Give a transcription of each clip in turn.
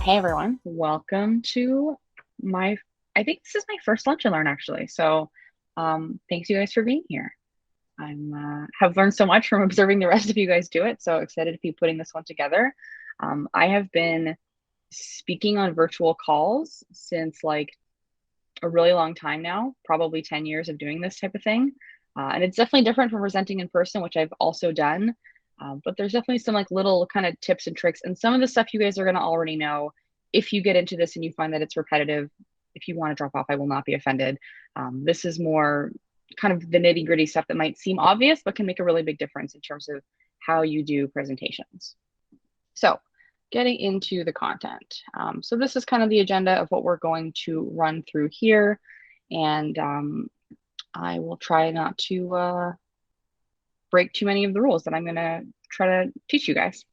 Hey everyone, welcome to my, I think this is my first lunch and learn actually. Thanks you guys for being here. Have learned so much from observing the rest of you guys do it. So excited to be putting this one together. I have been speaking on virtual calls since like a really long time now, probably 10 years of doing this type of thing. And it's definitely different from presenting in person, which I've also done. But there's definitely some like little kind of tips and tricks. And some of the stuff you guys are going to already know if you get into this and you find that it's repetitive. If you want to drop off, I will not be offended. This is more kind of the nitty gritty stuff that might seem obvious, but can make a really big difference in terms of how you do presentations. So, getting into the content. So this is kind of the agenda of what we're going to run through here. And I will try not to break too many of the rules that I'm going to try to teach you guys.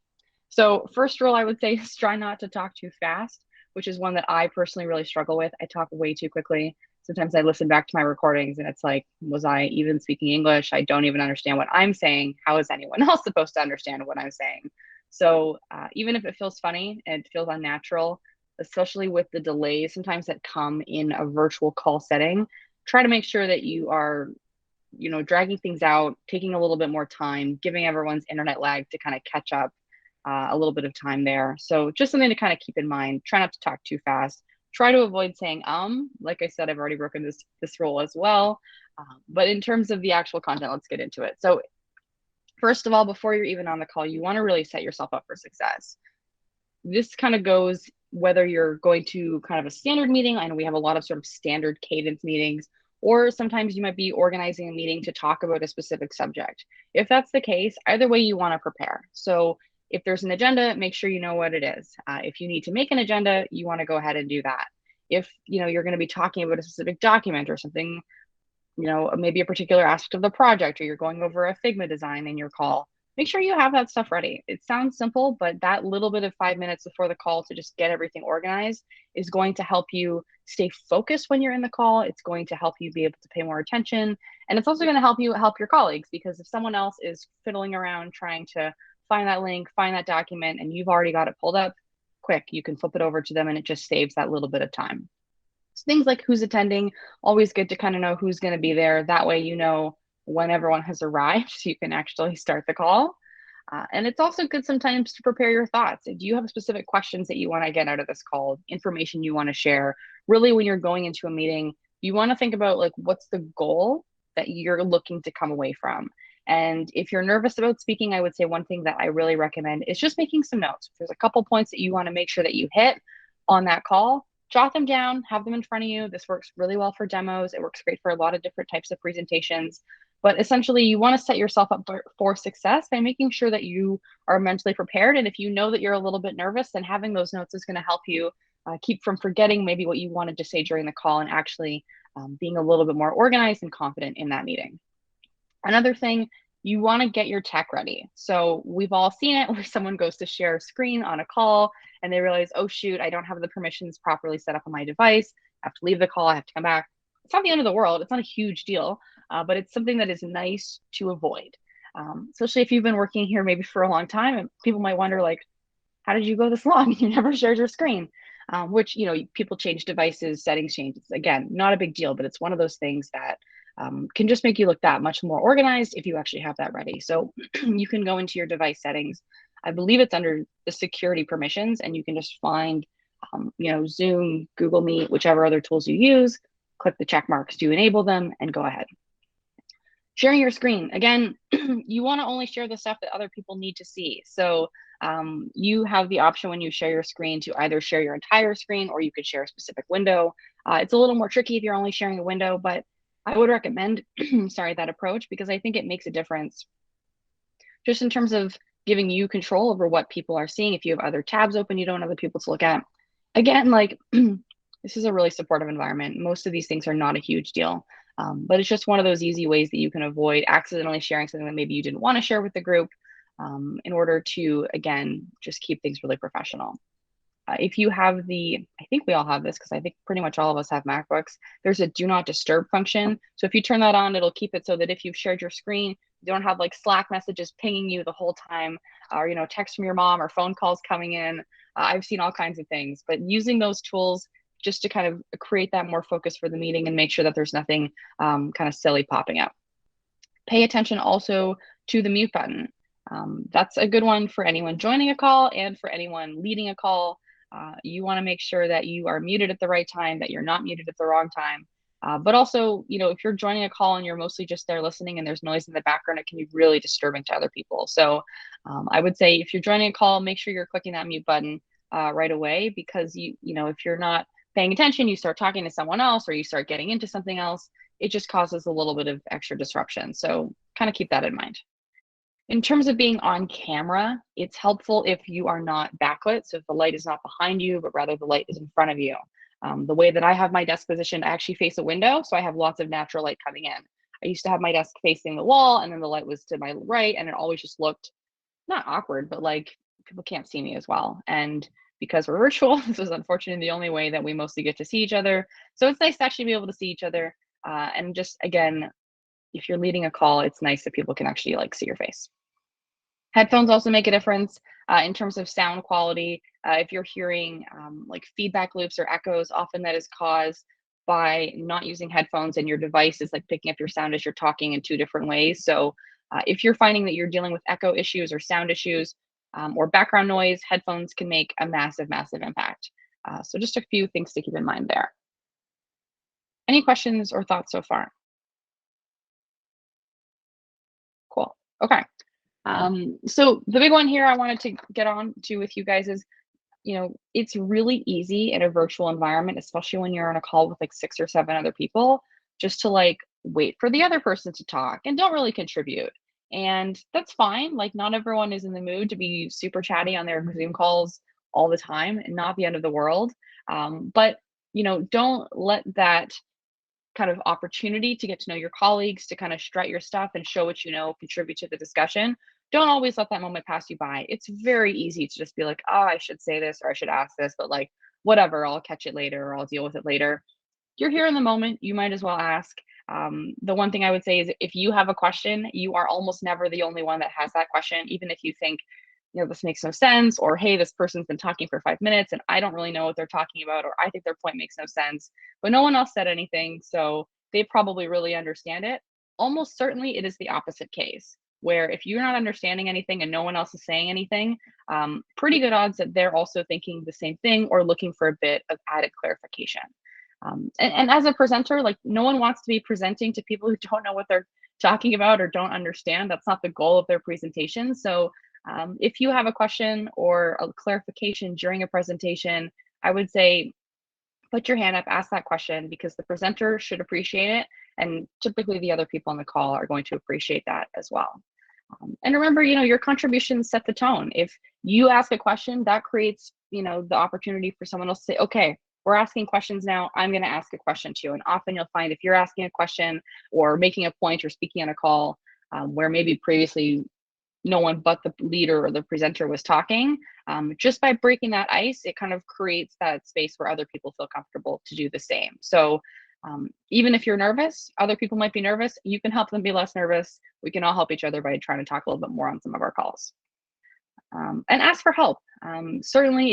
So first rule I would say is try not to talk too fast, which is one that I personally really struggle with. I talk way too quickly. Sometimes I listen back to my recordings and it's like, was I even speaking English? I don't even understand what I'm saying. How is anyone else supposed to understand what I'm saying? So even if it feels funny and it feels unnatural, especially with the delays sometimes that come in a virtual call setting, try to make sure that you are dragging things out, taking a little bit more time, giving everyone's internet lag to kind of catch up, a little bit of time there. So just something to kind of keep in mind. Try not to talk too fast. Try to avoid saying like I said, I've already broken this rule as well. But in terms of the actual content, let's get into it. So first of all, before you're even on the call, you want to really set yourself up for success. This kind of goes whether you're going to kind of a standard meeting. I know we have a lot of sort of standard cadence meetings, or sometimes you might be organizing a meeting to talk about a specific subject. If that's the case, either way you want to prepare. So if there's an agenda, make sure you know what it is. If you need to make an agenda, you want to go ahead and do that. If you're going to be talking about a specific document or something, maybe a particular aspect of the project, or you're going over a Figma design in your call, make sure you have that stuff ready. It sounds simple, but that little bit of 5 minutes before the call to just get everything organized is going to help you stay focused when you're in the call. It's going to help you be able to pay more attention. And it's also going to help you help your colleagues, because if someone else is fiddling around trying to find that link, find that document, and you've already got it pulled up, quick, you can flip it over to them and it just saves that little bit of time. So things like who's attending, always good to kind of know who's going to be there. That way, when everyone has arrived, so you can actually start the call. And it's also good sometimes to prepare your thoughts. Do you have specific questions that you want to get out of this call, information you want to share? Really, when you're going into a meeting, you want to think about like what's the goal that you're looking to come away from. And if you're nervous about speaking, I would say one thing that I really recommend is just making some notes. If there's a couple points that you want to make sure that you hit on that call, jot them down, have them in front of you. This works really well for demos. It works great for a lot of different types of presentations. But essentially, you want to set yourself up for success by making sure that you are mentally prepared. And if you know that you're a little bit nervous, then having those notes is going to help you keep from forgetting maybe what you wanted to say during the call, and actually being a little bit more organized and confident in that meeting. Another thing, you want to get your tech ready. So we've all seen it where someone goes to share a screen on a call and they realize, oh shoot, I don't have the permissions properly set up on my device. I have to leave the call, I have to come back. It's not the end of the world. It's not a huge deal, but it's something that is nice to avoid. Especially if you've been working here maybe for a long time, and people might wonder like, how did you go this long? You never shared your screen. Which, people change devices, settings changes. Again, not a big deal, but it's one of those things that can just make you look that much more organized if you actually have that ready. So you can go into your device settings. I believe it's under the security permissions, and you can just find, Zoom, Google Meet, whichever other tools you use, click the check marks to enable them and go ahead. Sharing your screen. Again, you want to only share the stuff that other people need to see. So you have the option when you share your screen to either share your entire screen, or you could share a specific window. It's a little more tricky if you're only sharing a window, but I would recommend, that approach, because I think it makes a difference just in terms of giving you control over what people are seeing. If you have other tabs open, you don't have other people to look at. Again, like this is a really supportive environment. Most of these things are not a huge deal, but it's just one of those easy ways that you can avoid accidentally sharing something that maybe you didn't want to share with the group, in order to, again, just keep things really professional. If you have I think we all have this because I think pretty much all of us have MacBooks, there's a do not disturb function. So if you turn that on, it'll keep it so that if you've shared your screen, You don't have like Slack messages pinging you the whole time, or text from your mom or phone calls coming in. I've seen all kinds of things, but using those tools just to kind of create that more focus for the meeting and make sure that there's nothing kind of silly popping up. Pay attention also to the mute button. That's a good one for anyone joining a call and for anyone leading a call. You want to make sure that you are muted at the right time, that you're not muted at the wrong time. But also, if you're joining a call and you're mostly just there listening and there's noise in the background, it can be really disturbing to other people. So I would say if you're joining a call, make sure you're clicking that mute button right away, because if you're not paying attention, you start talking to someone else or you start getting into something else, it just causes a little bit of extra disruption. So kind of keep that in mind. In terms of being on camera, it's helpful if you are not backlit. So if the light is not behind you, but rather the light is in front of you. The way that I have my desk positioned, I actually face a window, so I have lots of natural light coming in. I used to have my desk facing the wall, and then the light was to my right, and it always just looked not awkward, but like people can't see me as well. And because we're virtual, this is unfortunately the only way that we mostly get to see each other. So it's nice to actually be able to see each other. And just again, if you're leading a call, it's nice that people can actually like see your face. Headphones also make a difference in terms of sound quality. If you're hearing like feedback loops or echoes, often that is caused by not using headphones, and your device is like picking up your sound as you're talking in two different ways. So if you're finding that you're dealing with echo issues or sound issues or background noise, headphones can make a massive, massive impact. So just a few things to keep in mind there. Any questions or thoughts so far? Cool. Okay. So the big one here I wanted to get on to with you guys is, it's really easy in a virtual environment, especially when you're on a call with like 6 or 7 other people, just to like wait for the other person to talk and don't really contribute. And that's fine. Like, not everyone is in the mood to be super chatty on their Zoom calls all the time, and not the end of the world. But, don't let that kind of opportunity to get to know your colleagues, to kind of strut your stuff and show what you know, contribute to the discussion. Don't always let that moment pass you by. It's very easy to just be like, oh, I should say this or I should ask this, but like, whatever, I'll catch it later or I'll deal with it later. You're here in the moment, you might as well ask. The one thing I would say is if you have a question, you are almost never the only one that has that question, even if you think, this makes no sense, or hey, this person's been talking for 5 minutes and I don't really know what they're talking about, or I think their point makes no sense, but no one else said anything, so they probably really understand it. Almost certainly it is the opposite case, where if you're not understanding anything and no one else is saying anything, pretty good odds that they're also thinking the same thing or looking for a bit of added clarification. And as a presenter, like, no one wants to be presenting to people who don't know what they're talking about or don't understand. That's not the goal of their presentation. So if you have a question or a clarification during a presentation, I would say put your hand up, ask that question, because the presenter should appreciate it. And typically the other people on the call are going to appreciate that as well. And remember, your contributions set the tone. If you ask a question, that creates, the opportunity for someone else to say, okay, we're asking questions now, I'm going to ask a question too. And often you'll find if you're asking a question or making a point or speaking on a call where maybe previously no one but the leader or the presenter was talking, just by breaking that ice, it kind of creates that space where other people feel comfortable to do the same. So even if you're nervous, other people might be nervous, you can help them be less nervous. We can all help each other by trying to talk a little bit more on some of our calls. And ask for help. Certainly,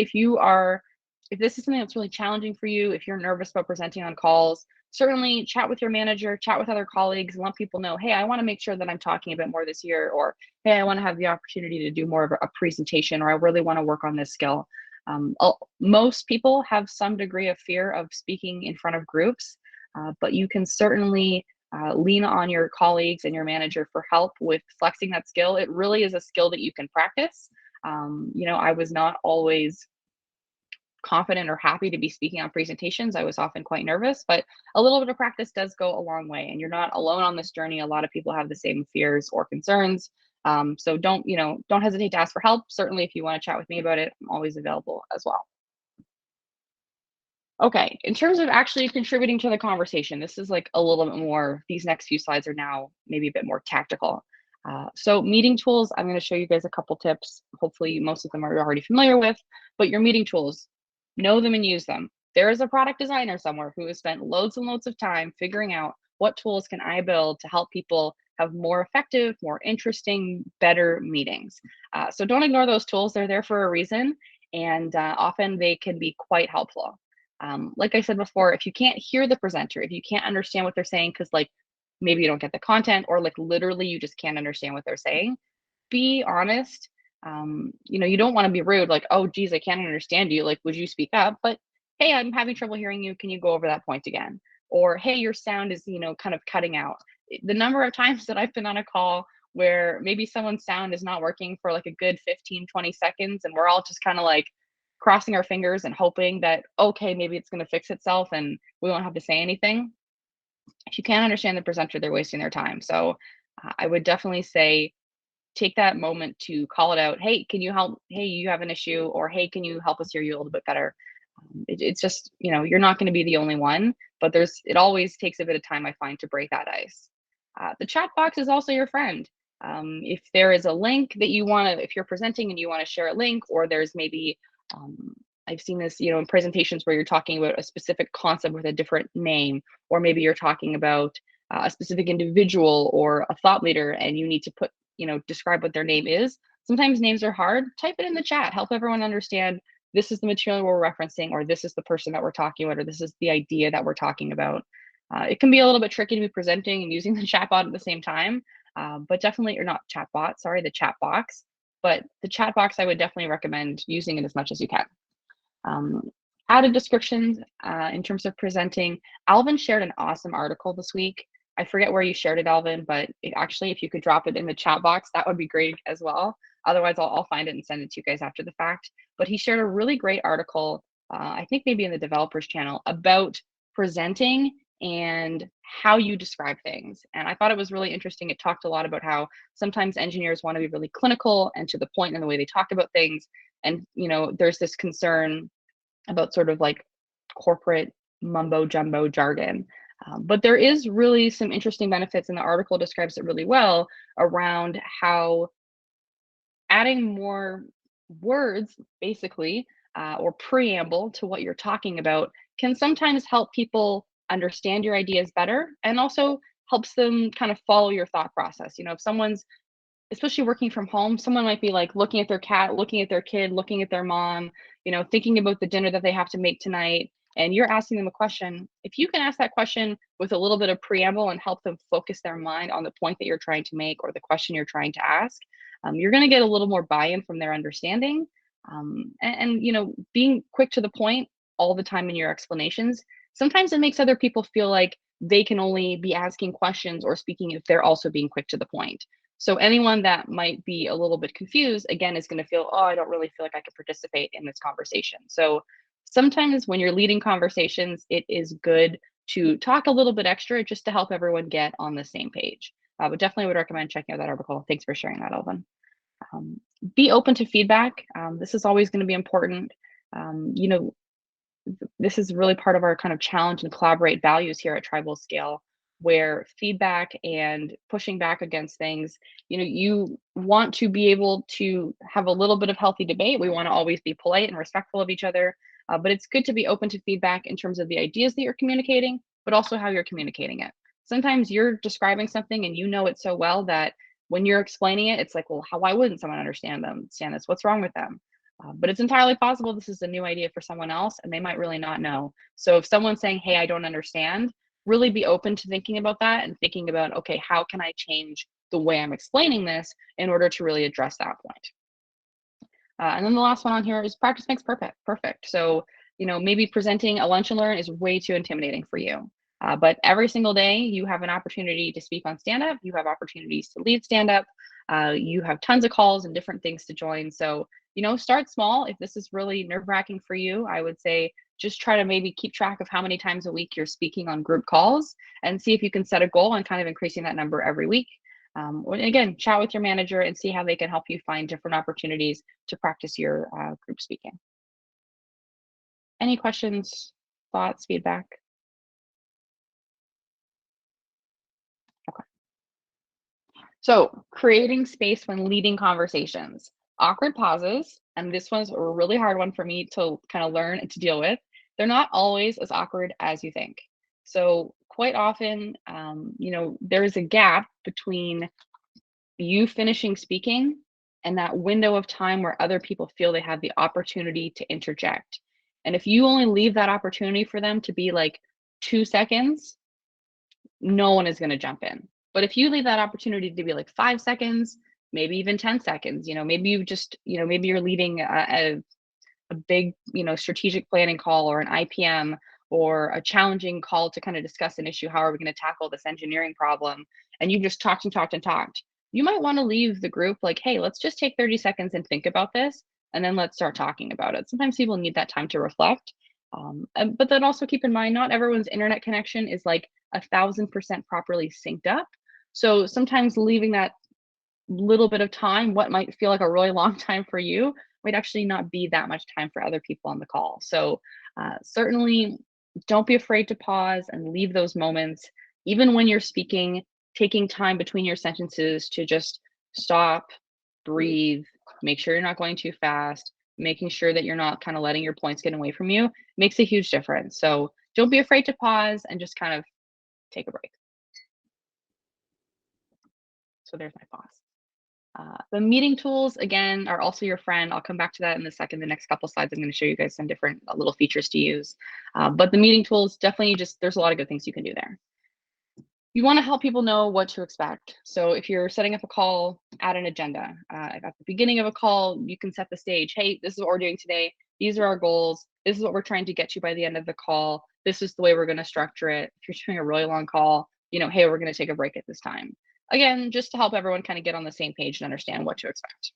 if this is something that's really challenging for you, if you're nervous about presenting on calls, certainly chat with your manager, chat with other colleagues, and let people know, hey, I want to make sure that I'm talking a bit more this year, or hey, I want to have the opportunity to do more of a presentation, or I really want to work on this skill. Most people have some degree of fear of speaking in front of groups, but you can certainly lean on your colleagues and your manager for help with flexing that skill. It really is a skill that you can practice. I was not always confident or happy to be speaking on presentations. I was often quite nervous, but a little bit of practice does go a long way, and you're not alone on this journey. A lot of people have the same fears or concerns. So don't hesitate to ask for help. Certainly, if you want to chat with me about it, I'm always available as well. Okay, in terms of actually contributing to the conversation, this is like a little bit more, these next few slides are now maybe a bit more tactical. So meeting tools, I'm going to show you guys a couple tips. Hopefully most of them are already familiar with, but your meeting tools, know them and use them. There is a product designer somewhere who has spent loads and loads of time figuring out what tools can I build to help people have more effective, more interesting, better meetings. So don't ignore those tools. They're there for a reason, and often they can be quite helpful. Like I said before, if you can't hear the presenter, if you can't understand what they're saying, because like maybe you don't get the content, or like literally you just can't understand what they're saying, be honest. You don't want to be rude, like, oh, geez, I can't understand you. Like, would you speak up? But hey, I'm having trouble hearing you. Can you go over that point again? Or hey, your sound is, kind of cutting out. The number of times that I've been on a call where maybe someone's sound is not working for like a good 15, 20 seconds, and we're all just kind of like crossing our fingers and hoping that, okay, maybe it's going to fix itself and we won't have to say anything. If you can't understand the presenter, they're wasting their time. So I would definitely say take that moment to call it out. Hey, can you help? Hey, you have an issue, or hey, can you help us hear you a little bit better? It's just, you're not going to be the only one, but it always takes a bit of time, I find, to break that ice. The chat box is also your friend. If there is a link that you want to, if you're presenting and you want to share a link, or there's maybe, um, I've seen this, in presentations where you're talking about a specific concept with a different name, or maybe you're talking about a specific individual or a thought leader, and you need to put, describe what their name is. Sometimes names are hard. Type it in the chat. Help everyone understand this is the material we're referencing, or this is the person that we're talking about, or this is the idea that we're talking about. It can be a little bit tricky to be presenting and using the chatbot at the same time, but definitely, or not chatbot, sorry, the chat box. But the chat box, I would definitely recommend using it as much as you can. Um, Added descriptions in terms of presenting. Alvin shared an awesome article this week. I forget where you shared it, Alvin, but actually, if you could drop it in the chat box, that would be great as well. Otherwise, I'll find it and send it to you guys after the fact. But he shared a really great article, I think maybe in the developers channel, about presenting and how you describe things. And I thought it was really interesting. It talked a lot about how sometimes engineers want to be really clinical and to the point in the way they talk about things. And, there's this concern about sort of like corporate mumbo jumbo jargon. But there is really some interesting benefits, and the article describes it really well around how adding more words, basically, or preamble to what you're talking about can sometimes help people understand your ideas better, and also helps them kind of follow your thought process. If someone's, especially working from home, someone might be like looking at their cat, looking at their kid, looking at their mom, thinking about the dinner that they have to make tonight, and you're asking them a question. If you can ask that question with a little bit of preamble and help them focus their mind on the point that you're trying to make, or the question you're trying to ask, you're going to get a little more buy-in from their understanding. And being quick to the point all the time in your explanations, sometimes it makes other people feel like they can only be asking questions or speaking if they're also being quick to the point. So anyone that might be a little bit confused, again, is going to feel, oh, I don't really feel like I can participate in this conversation. So sometimes when you're leading conversations, it is good to talk a little bit extra just to help everyone get on the same page. But definitely would recommend checking out that article. Thanks for sharing that, Alvin. Um, be open to feedback. This is always going to be important. Um, you know, this is really part of our kind of challenge and collaborate values here at TribalScale, where feedback and pushing back against things, you want to be able to have a little bit of healthy debate. We want to always be polite and respectful of each other, but it's good to be open to feedback in terms of the ideas that you're communicating, but also how you're communicating it. Sometimes you're describing something and you know it so well that when you're explaining it, it's like, well, why wouldn't someone understand this? What's wrong with them? But it's entirely possible this is a new idea for someone else and they might really not know. So if someone's saying, hey, I don't understand, really be open to thinking about that and thinking about, okay, how can I change the way I'm explaining this in order to really address that point? And then the last one on here is practice makes perfect. So, maybe presenting a lunch and learn is way too intimidating for you. But every single day you have an opportunity to speak on stand up, you have opportunities to lead stand up, you have tons of calls and different things to join. So, start small. If this is really nerve wracking for you, I would say just try to maybe keep track of how many times a week you're speaking on group calls and see if you can set a goal and kind of increasing that number every week. And again, chat with your manager and see how they can help you find different opportunities to practice your group speaking. Any questions, thoughts, feedback? Okay. So, creating space when leading conversations. Awkward pauses, and this one's a really hard one for me to kind of learn and to deal with. They're not always as awkward as you think. So, quite often, there is a gap between you finishing speaking and that window of time where other people feel they have the opportunity to interject. And if you only leave that opportunity for them to be like 2 seconds, no one is going to jump in. But if you leave that opportunity to be like 5 seconds, maybe even 10 seconds, maybe you just, maybe you're leading a big, strategic planning call or an IPM or a challenging call to kind of discuss an issue. How are we going to tackle this engineering problem? And you just talked and talked and talked. You might want to leave the group like, hey, let's just take 30 seconds and think about this, and then let's start talking about it. Sometimes people need that time to reflect. But then also keep in mind, not everyone's internet connection is like 1,000% properly synced up. So sometimes leaving that little bit of time, what might feel like a really long time for you, might actually not be that much time for other people on the call. So certainly don't be afraid to pause and leave those moments, even when you're speaking, taking time between your sentences to just stop, breathe, make sure you're not going too fast, making sure that you're not kind of letting your points get away from you makes a huge difference. So don't be afraid to pause and just kind of take a break. So there's my pause. The meeting tools, again, are also your friend. I'll come back to that in a second. The next couple slides, I'm going to show you guys some different little features to use. But the meeting tools, definitely there's a lot of good things you can do there. You want to help people know what to expect. So if you're setting up a call, add an agenda. At the beginning of a call, you can set the stage. Hey, this is what we're doing today. These are our goals. This is what we're trying to get to by the end of the call. This is the way we're going to structure it. If you're doing a really long call, hey, we're going to take a break at this time. Again, just to help everyone kind of get on the same page and understand what to expect.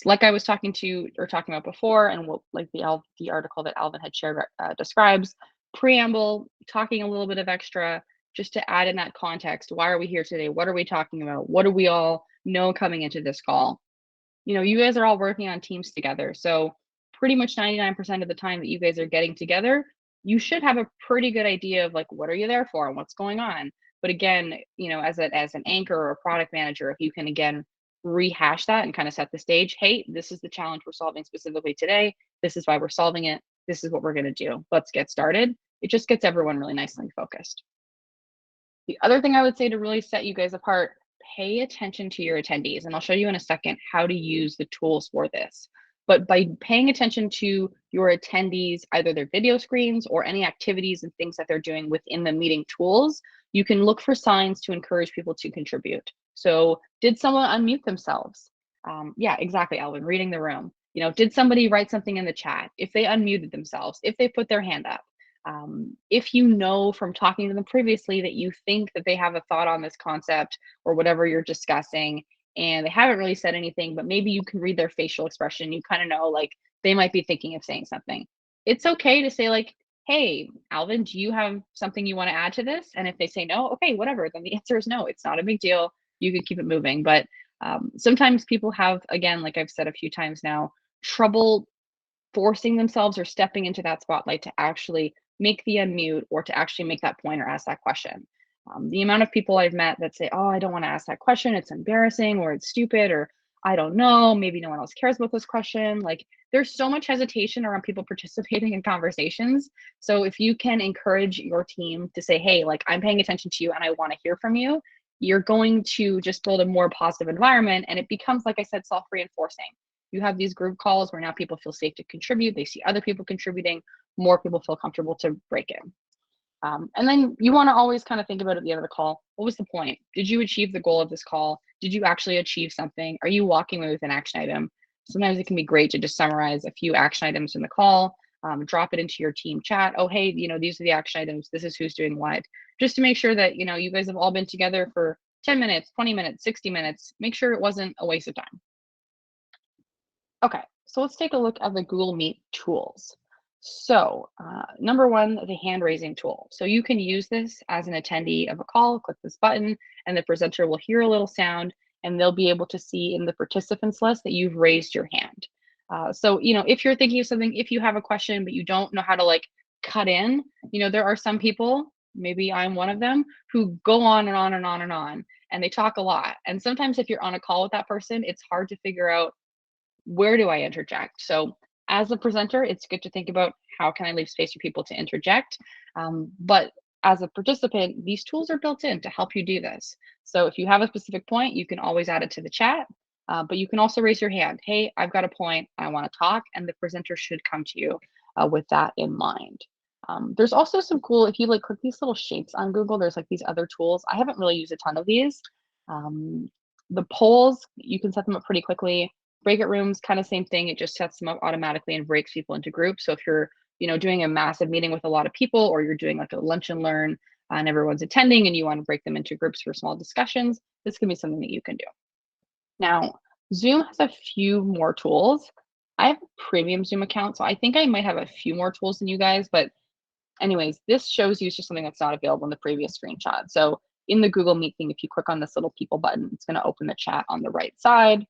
Like I was talking about before, and what like the article that Alvin had shared describes, preamble, talking a little bit of extra, just to add in that context. Why are we here today? What are we talking about? What do we all know coming into this call? You guys are all working on teams together. So pretty much 99% of the time that you guys are getting together, you should have a pretty good idea of like, what are you there for and what's going on? But again, as an anchor or a product manager, if you can again rehash that and kind of set the stage, hey, this is the challenge we're solving specifically today. This is why we're solving it. This is what we're going to do. Let's get started. It just gets everyone really nicely focused. The other thing I would say to really set you guys apart, pay attention to your attendees. And I'll show you in a second how to use the tools for this. But by paying attention to your attendees, either their video screens or any activities and things that they're doing within the meeting tools, you can look for signs to encourage people to contribute. So did someone unmute themselves? Yeah, exactly, Alvin, reading the room. Did somebody write something in the chat? If they unmuted themselves, if they put their hand up. If you know from talking to them previously that you think that they have a thought on this concept or whatever you're discussing, and they haven't really said anything, but maybe you can read their facial expression, you kind of know like they might be thinking of saying something. It's okay to say like, hey, Alvin, do you have something you want to add to this? And if they say no, okay, whatever, then the answer is no. It's not a big deal. You can keep it moving. But sometimes people have, again, like I've said a few times now, trouble forcing themselves or stepping into that spotlight to actually make the unmute or to actually make that point or ask that question. The amount of people I've met that say, oh, I don't want to ask that question, it's embarrassing or it's stupid or I don't know, maybe no one else cares about this question. Like there's so much hesitation around people participating in conversations. So if you can encourage your team to say, hey, like I'm paying attention to you and I want to hear from you, you're going to just build a more positive environment. And it becomes, like I said, self-reinforcing. You have these group calls where now people feel safe to contribute. They see other people contributing. More people feel comfortable to break in. And then you want to always kind of think about at the end of the call, what was the point? Did you achieve the goal of this call? Did you actually achieve something? Are you walking away with an action item? Sometimes it can be great to just summarize a few action items in the call, drop it into your team chat. Oh, hey, these are the action items. This is who's doing what. Just to make sure that, you guys have all been together for 10 minutes, 20 minutes, 60 minutes. Make sure it wasn't a waste of time. Okay, so let's take a look at the Google Meet tools. So number one, the hand raising tool. So you can use this as an attendee of a call, click this button, and the presenter will hear a little sound and they'll be able to see in the participants list that you've raised your hand. So, if you're thinking of something, if you have a question, but you don't know how to like cut in, there are some people, maybe I'm one of them, who go on and on and on and on, and they talk a lot. And sometimes if you're on a call with that person, it's hard to figure out where do I interject? So as a presenter, it's good to think about how can I leave space for people to interject. But as a participant, these tools are built in to help you do this. So if you have a specific point, you can always add it to the chat, but you can also raise your hand. Hey, I've got a point, I want to talk, and the presenter should come to you with that in mind. There's also some cool, if you like click these little shapes on Google, there's like these other tools. I haven't really used a ton of these. The polls, you can set them up pretty quickly. Breakout rooms, kind of same thing. It just sets them up automatically and breaks people into groups. So if you're, doing a massive meeting with a lot of people, or you're doing like a lunch and learn and everyone's attending and you want to break them into groups for small discussions, this can be something that you can do. Now, Zoom has a few more tools. I have a premium Zoom account, so I think I might have a few more tools than you guys, but anyways, this shows you just something that's not available in the previous screenshot. So in the Google Meet thing, if you click on this little people button, it's going to open the chat on the right side.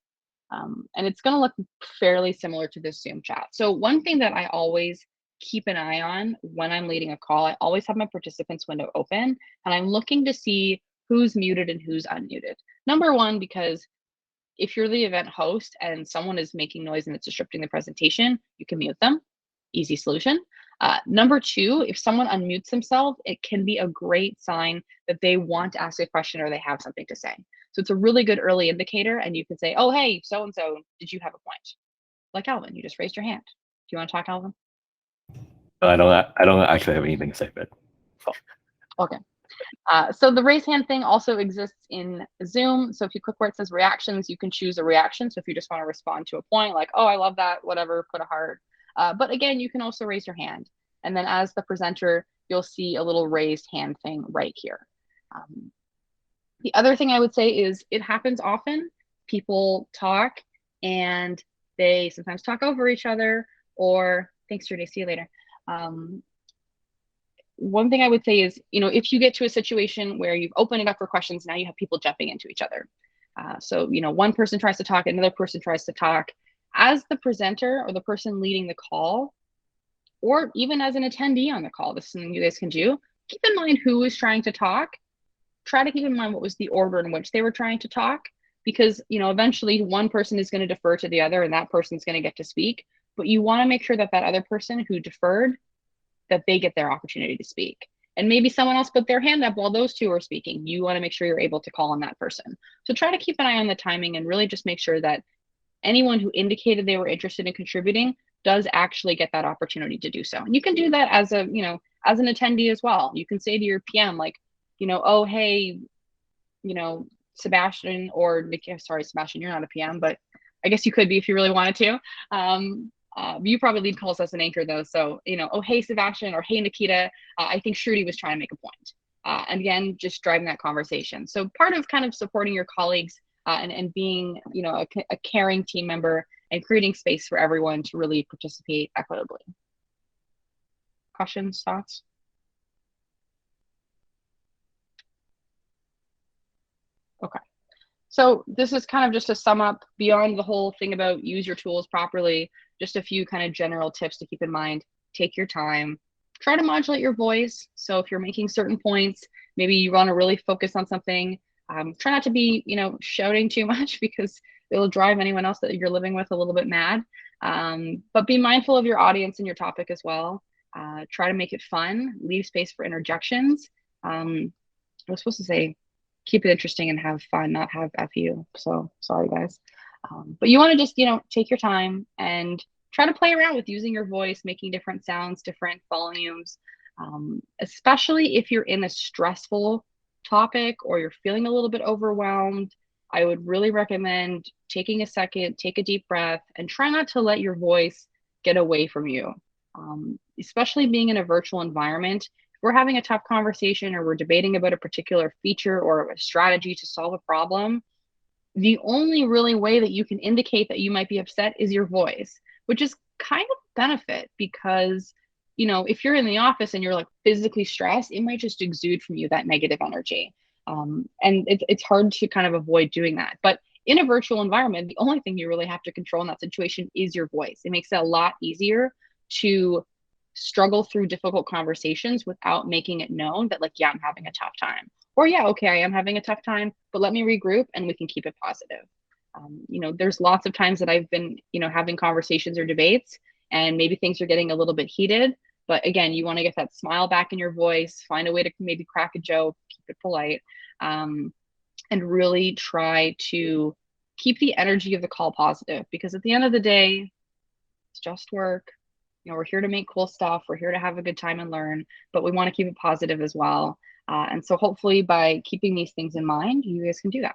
And it's going to look fairly similar to this Zoom chat. So one thing that I always keep an eye on when I'm leading a call, I always have my participants window open, and I'm looking to see who's muted and who's unmuted. Number one, because if you're the event host and someone is making noise and it's disrupting the presentation, you can mute them. Easy solution. Number two, if someone unmutes themselves, it can be a great sign that they want to ask a question or they have something to say. So it's a really good early indicator, and you can say, oh, hey, so-and-so, did you have a point? Like Alvin, you just raised your hand. Do you want to talk, Alvin? I don't actually have anything to say, but okay. So the raise hand thing also exists in Zoom. So if you click where it says reactions, you can choose a reaction. So if you just want to respond to a point, like, oh, I love that, whatever, put a heart. But again, you can also raise your hand. And then as the presenter, you'll see a little raised hand thing right here. The other thing I would say is it happens often. People talk and they sometimes talk over each other, or thanks, Judy, see you later. One thing I would say is, if you get to a situation where you've opened it up for questions, now you have people jumping into each other. So, one person tries to talk, another person tries to talk. As the presenter or the person leading the call, or even as an attendee on the call, this is something you guys can do. Keep in mind who is trying to talk. Try to keep in mind what was the order in which they were trying to talk, because, eventually one person is going to defer to the other and that person's going to get to speak. But you want to make sure that that other person who deferred, that they get their opportunity to speak. And maybe someone else put their hand up while those two are speaking. You want to make sure you're able to call on that person. So try to keep an eye on the timing and really just make sure that anyone who indicated they were interested in contributing does actually get that opportunity to do so. And you can do that as a, as an attendee as well. You can say to your PM, like, oh, hey, Sebastian or Nikki, sorry, Sebastian, you're not a PM, but I guess you could be if you really wanted to. You probably lead calls as an anchor though. So, oh, hey, Sebastian, or hey, Nikita, I think Shruti was trying to make a point. And again, just driving that conversation. So part of kind of supporting your colleagues and being, a caring team member and creating space for everyone to really participate equitably. Questions, thoughts? Okay. So this is kind of just to sum up beyond the whole thing about use your tools properly, just a few kind of general tips to keep in mind. Take your time, try to modulate your voice. So if you're making certain points, maybe you want to really focus on something, try not to be, shouting too much because it'll drive anyone else that you're living with a little bit mad. But be mindful of your audience and your topic as well. Try to make it fun, leave space for interjections. I was supposed to say, keep it interesting and have fun, not have FU. So sorry, guys. But you want to just, take your time and try to play around with using your voice, making different sounds, different volumes, especially if you're in a stressful topic or you're feeling a little bit overwhelmed. I would really recommend taking a second, take a deep breath, and try not to let your voice get away from you. Especially being in a virtual environment, we're having a tough conversation or we're debating about a particular feature or a strategy to solve a problem, the only really way that you can indicate that you might be upset is your voice, which is kind of a benefit because, if you're in the office and you're like physically stressed, it might just exude from you that negative energy. And it's hard to kind of avoid doing that. But in a virtual environment, the only thing you really have to control in that situation is your voice. It makes it a lot easier to struggle through difficult conversations without making it known that, like, yeah, I'm having a tough time, or yeah, okay, I am having a tough time, but let me regroup and we can keep it positive. There's lots of times that I've been, having conversations or debates and maybe things are getting a little bit heated, But again, you want to get that smile back in your voice, find a way to maybe crack a joke, keep it polite, um, and really try to keep the energy of the call positive, because at the end of the day, it's just work. We're here to make cool stuff. We're here to have a good time and learn, but we want to keep it positive as well. And so hopefully by keeping these things in mind, you guys can do that.